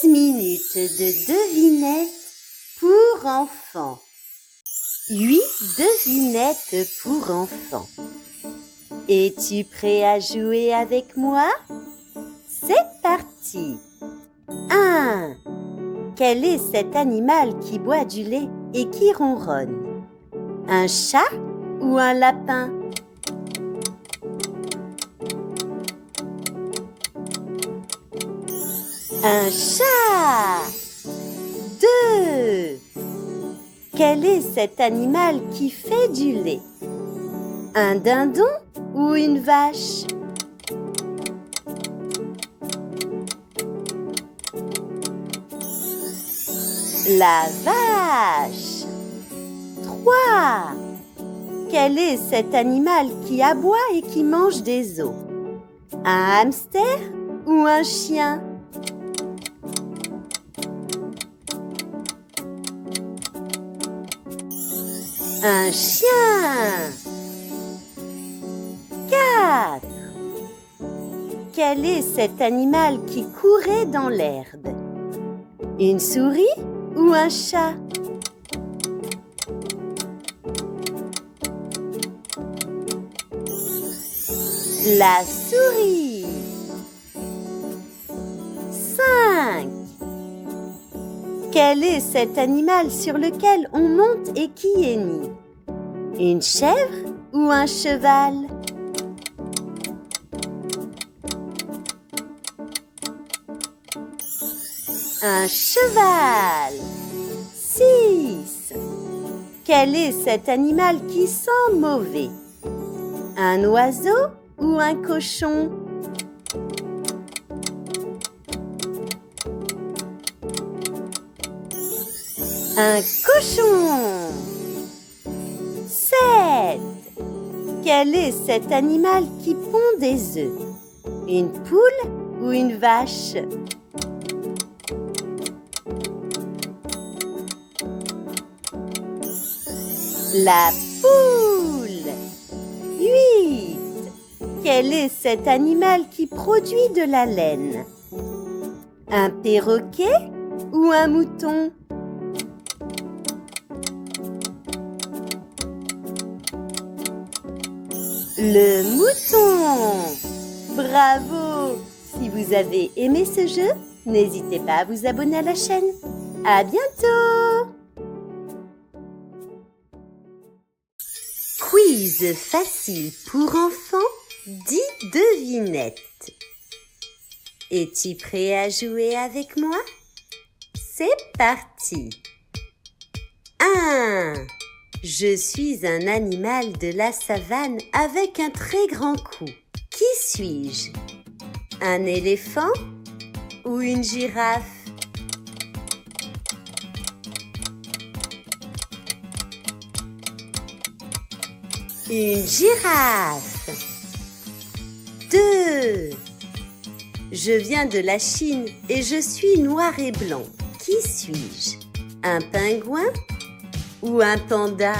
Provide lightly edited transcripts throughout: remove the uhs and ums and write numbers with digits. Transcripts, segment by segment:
15 minutes de devinettes pour enfants. 8 devinettes pour enfants. Es-tu prêt à jouer avec moi? C'est parti! 1. Quel est cet animal qui boit du lait et qui ronronne? Un chat ou un lapin? Un chat! 2. Quel est cet animal qui fait du lait? Un dindon ou une vache? La vache! 3. Quel est cet animal qui aboie et qui mange des os? Un hamster ou un chien? Un chien! 4. Quel est cet animal qui courait dans l'herbe? Une souris ou un chat? La souris! 5. Quel est cet animal sur lequel on monte et qui hennit? Une chèvre ou un cheval? Un cheval! 6. Quel est cet animal qui sent mauvais? Un oiseau ou un cochon? Un cochon! 7. Quel est cet animal qui pond des œufs? Une poule ou une vache? La poule! 8. Quel est cet animal qui produit de la laine? Un perroquet ou un mouton? Le mouton! Bravo! Si vous avez aimé ce jeu, n'hésitez pas à vous abonner à la chaîne. À bientôt! Quiz facile pour enfants, 10 devinettes. Es-tu prêt à jouer avec moi? C'est parti! 1. Je suis un animal de la savane avec un très grand cou. Qui suis-je? Un éléphant ou une girafe? Une girafe. 2. Je viens de la Chine et je suis noir et blanc. Qui suis-je? Un pingouin ou un panda?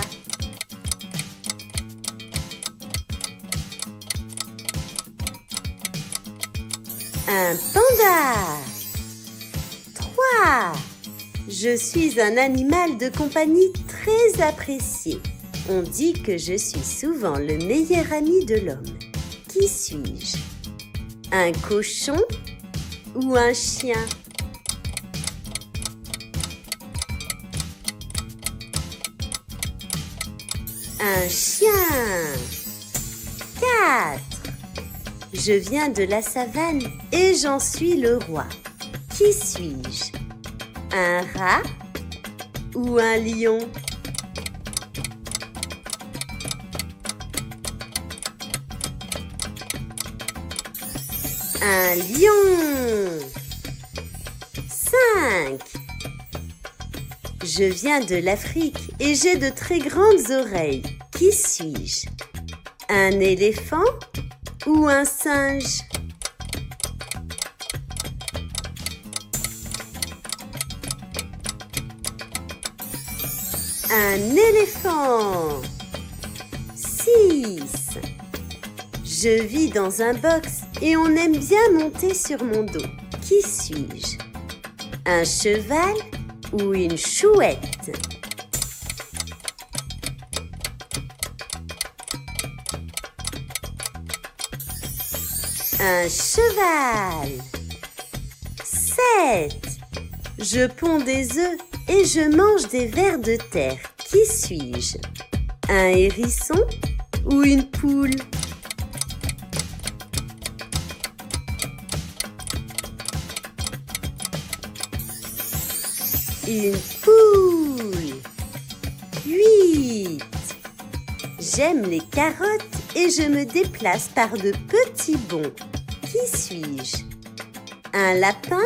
Un panda. 3. Je suis un animal de compagnie très apprécié. On dit que je suis souvent le meilleur ami de l'homme. Qui suis-je? Un cochon ou un chien? Un chien. 4. Je viens de la savane et j'en suis le roi. Qui suis-je? Un rat ou un lion? Un lion. 5. Je viens de l'Afrique et j'ai de très grandes oreilles. Qui suis-je? Un éléphant ou un singe? Un éléphant. 6. Je vis dans un box et on aime bien monter sur mon dos. Qui suis-je? Un cheval ou une chouette? Un cheval. 7. Je ponds des œufs et je mange des vers de terre. Qui suis-je? Un hérisson ou une poule? Une poule. 8. J'aime les carottes et je me déplace par de petits bonds. Qui suis-je? Un lapin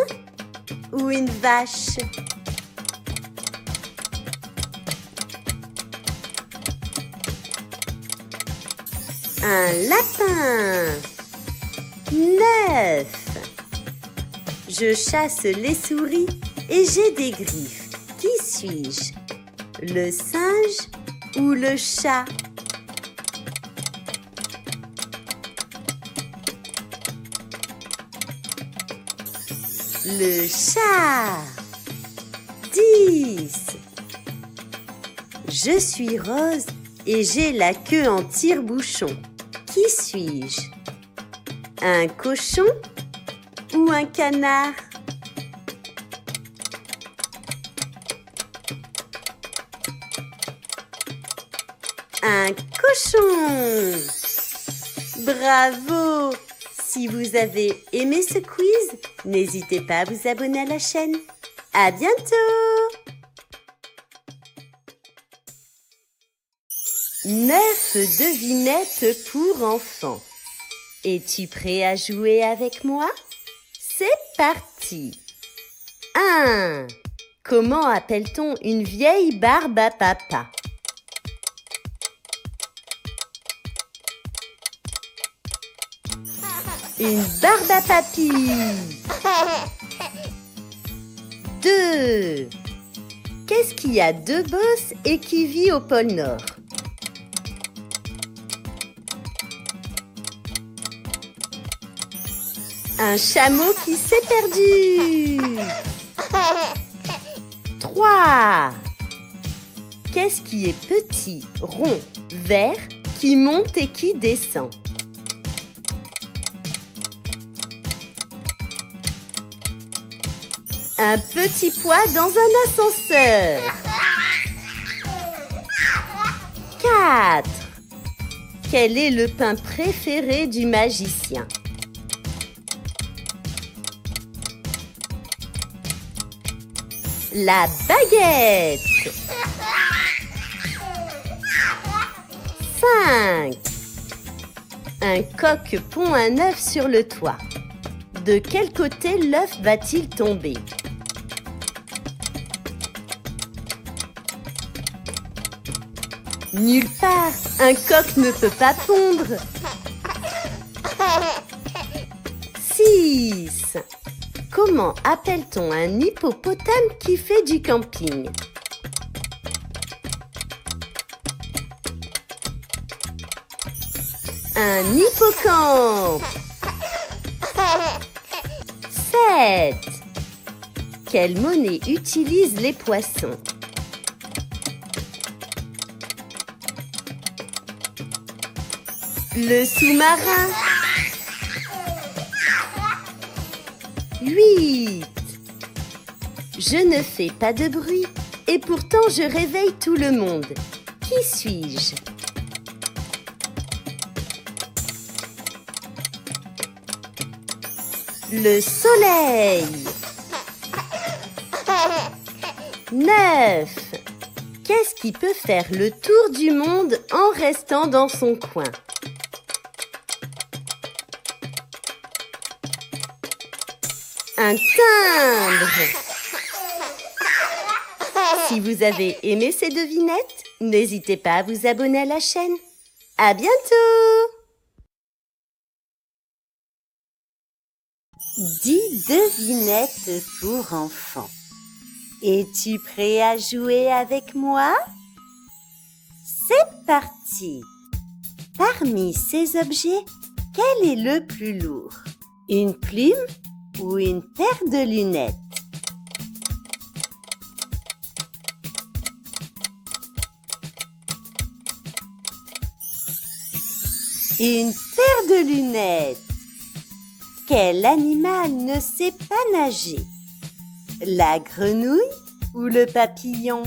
ou une vache? Un lapin. 9. Je chasse les souris et j'ai des griffes. Qui suis-je? Le singe ou le chat? Le chat. 10. Je suis rose et j'ai la queue en tire-bouchon. Qui suis-je? Un cochon ou un canard? Un cochon! Bravo! Si vous avez aimé ce quiz, n'hésitez pas à vous abonner à la chaîne. À bientôt! 9 devinettes pour enfants. Es-tu prêt à jouer avec moi? C'est parti! 1. Comment appelle-t-on une vieille barbe à papa? Une barbe à papy. 2. Qu'est-ce qui a 2 bosses et qui vit au pôle Nord? Un chameau qui s'est perdu. 3. Qu'est-ce qui est petit, rond, vert, qui monte et qui descend? Un petit pois dans un ascenseur. 4. Quel est le pain préféré du magicien? La baguette. 5. Un coq pond un œuf sur le toit. De quel côté l'œuf va-t-il tomber? Nulle part, un coq ne peut pas pondre. 6. Comment appelle-t-on un hippopotame qui fait du camping? Un hippocampe. 7. Quelle monnaie utilisent les poissons? Le sous-marin. 8. Je ne fais pas de bruit et pourtant je réveille tout le monde. Qui suis-je? Le soleil. 9. Qu'est-ce qui peut faire le tour du monde en restant dans son coin? Un timbre. Si vous avez aimé ces devinettes, n'hésitez pas à vous abonner à la chaîne. À bientôt! 10 devinettes pour enfants. Es-tu prêt à jouer avec moi? C'est parti! Parmi ces objets, quel est le plus lourd? Une plume ou une paire de lunettes? Une paire de lunettes. Quel animal ne sait pas nager? La grenouille ou le papillon?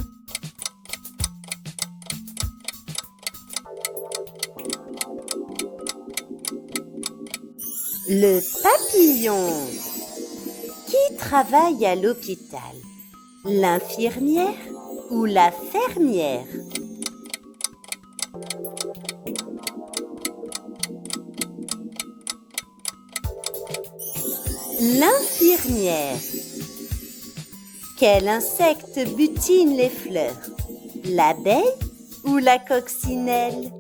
Le papillon. Qui travaille à l'hôpital? L'infirmière ou la fermière? L'infirmière. Quel insecte butine les fleurs? L'abeille ou la coccinelle?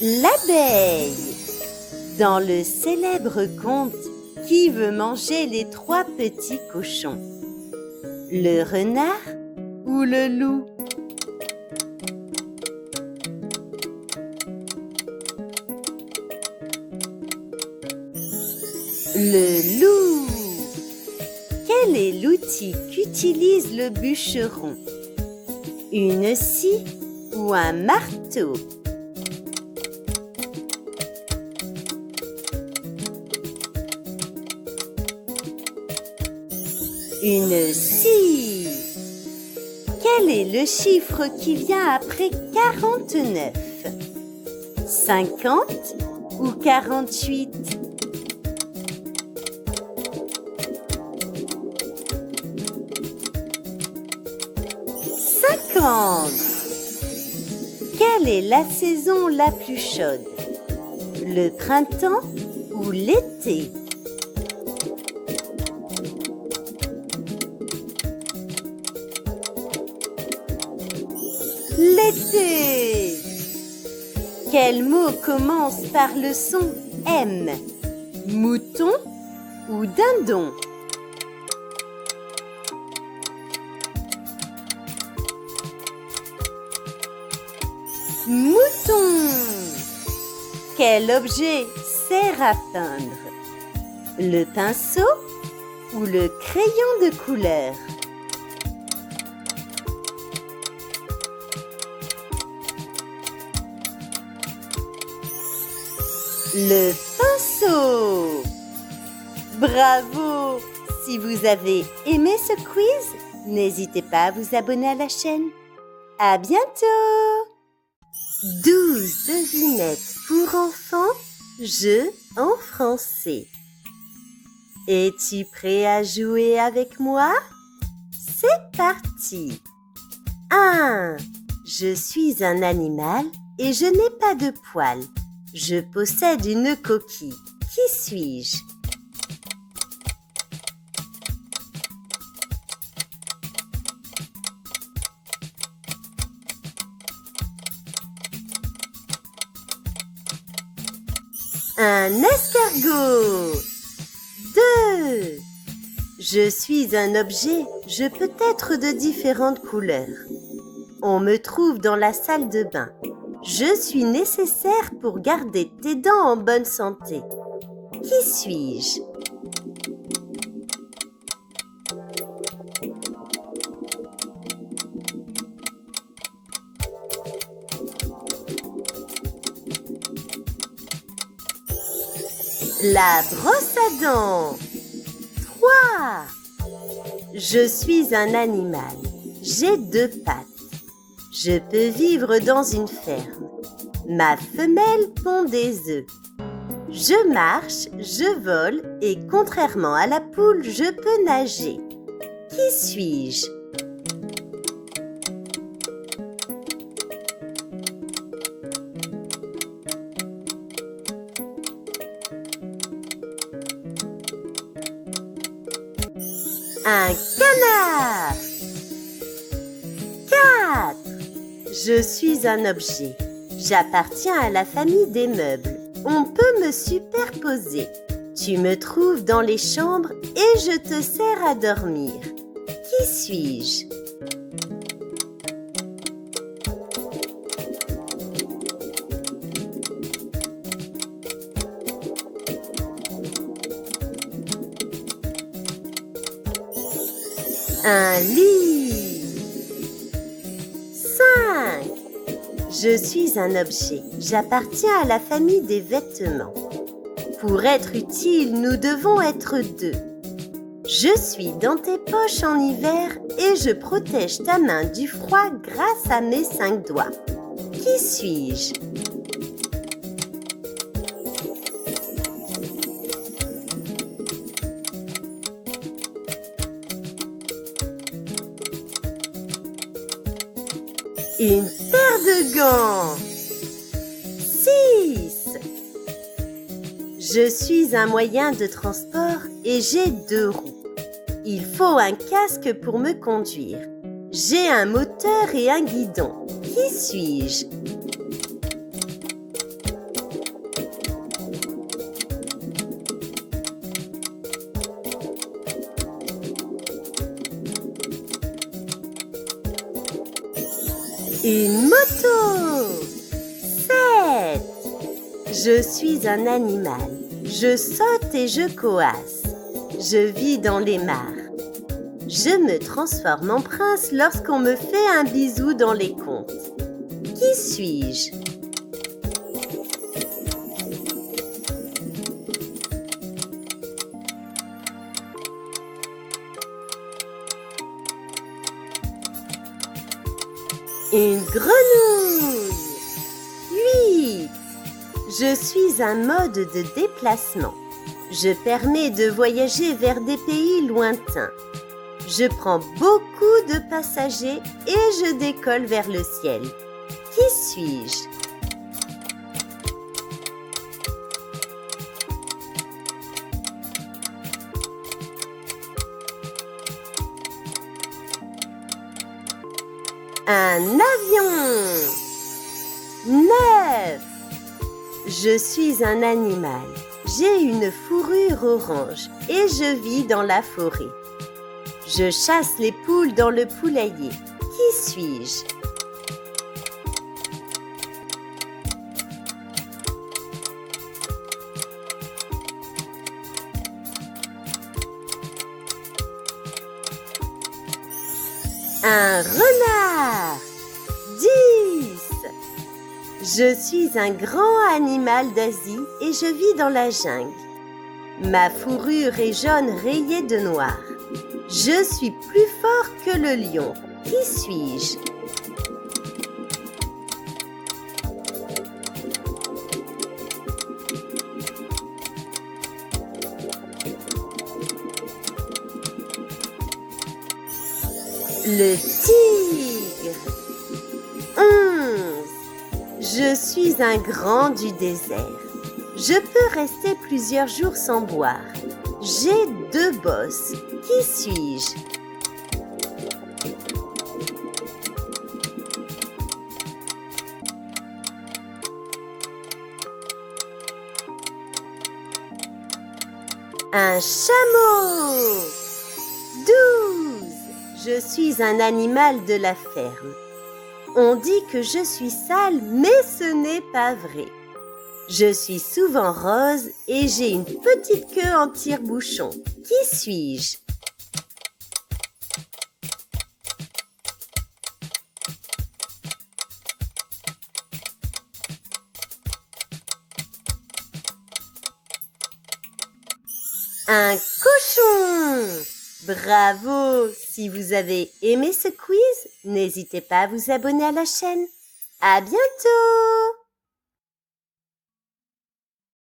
L'abeille. Dans le célèbre conte Qui veut manger les 3 petits cochons? Le renard ou le loup? Le loup. Quel est l'outil qu'utilise le bûcheron? Une scie ou un marteau? Une scie. Quel est le chiffre qui vient après 49? 50 ou 48? 50. Quelle est la saison la plus chaude? Le printemps ou l'été? L'été. Quel mot commence par le son M? Mouton ou dindon? Mouton. Quel objet sert à peindre? Le pinceau ou le crayon de couleur? Le pinceau. Bravo! Si vous avez aimé ce quiz, n'hésitez pas à vous abonner à la chaîne. À bientôt! 12 devinettes pour enfants, jeux en français. Es-tu prêt à jouer avec moi? C'est parti! 1. Je suis un animal et je n'ai pas de poils. Je possède une coquille. Qui suis-je? Un escargot. 2. Je suis un objet, je peux être de différentes couleurs. On me trouve dans la salle de bain. Je suis nécessaire pour garder tes dents en bonne santé. Qui suis-je? La brosse à dents. 3. Je suis un animal. J'ai 2 pattes. Je peux vivre dans une ferme. Ma femelle pond des œufs. Je marche, je vole et contrairement à la poule, je peux nager. Qui suis-je? Un canard. 4. Je suis un objet. J'appartiens à la famille des meubles. On peut me superposer. Tu me trouves dans les chambres et je te sers à dormir. Qui suis-je? Un lit. 5. Je suis un objet. J'appartiens à la famille des vêtements. Pour être utile, nous devons être 2. Je suis dans tes poches en hiver et je protège ta main du froid grâce à mes 5 doigts. Qui suis-je? Une paire de gants. 6. Je suis un moyen de transport et j'ai 2 roues. Il faut un casque pour me conduire. J'ai un moteur et un guidon. Qui suis-je? Une moto. 7. Je suis un animal. Je saute et je coasse. Je vis dans les mares. Je me transforme en prince lorsqu'on me fait un bisou dans les contes. Qui suis-je? Une grenouille. 8. Je suis un mode de déplacement. Je permets de voyager vers des pays lointains. Je prends beaucoup de passagers et je décolle vers le ciel. Qui suis-je? Un avion. 9. Je suis un animal. J'ai une fourrure orange et je vis dans la forêt. Je chasse les poules dans le poulailler. Qui suis-je? Un renard. 10. Je suis un grand animal d'Asie et je vis dans la jungle. Ma fourrure est jaune rayée de noir. Je suis plus fort que le lion. Qui suis-je? Le tigre. 11. Je suis un grand du désert. Je peux rester plusieurs jours sans boire. J'ai 2 bosses. Qui suis-je? Un chameau. 12. Je suis un animal de la ferme. On dit que je suis sale, mais ce n'est pas vrai. Je suis souvent rose et j'ai une petite queue en tire-bouchon. Qui suis-je? Un cochon! Bravo! Si vous avez aimé ce quiz, n'hésitez pas à vous abonner à la chaîne. À bientôt!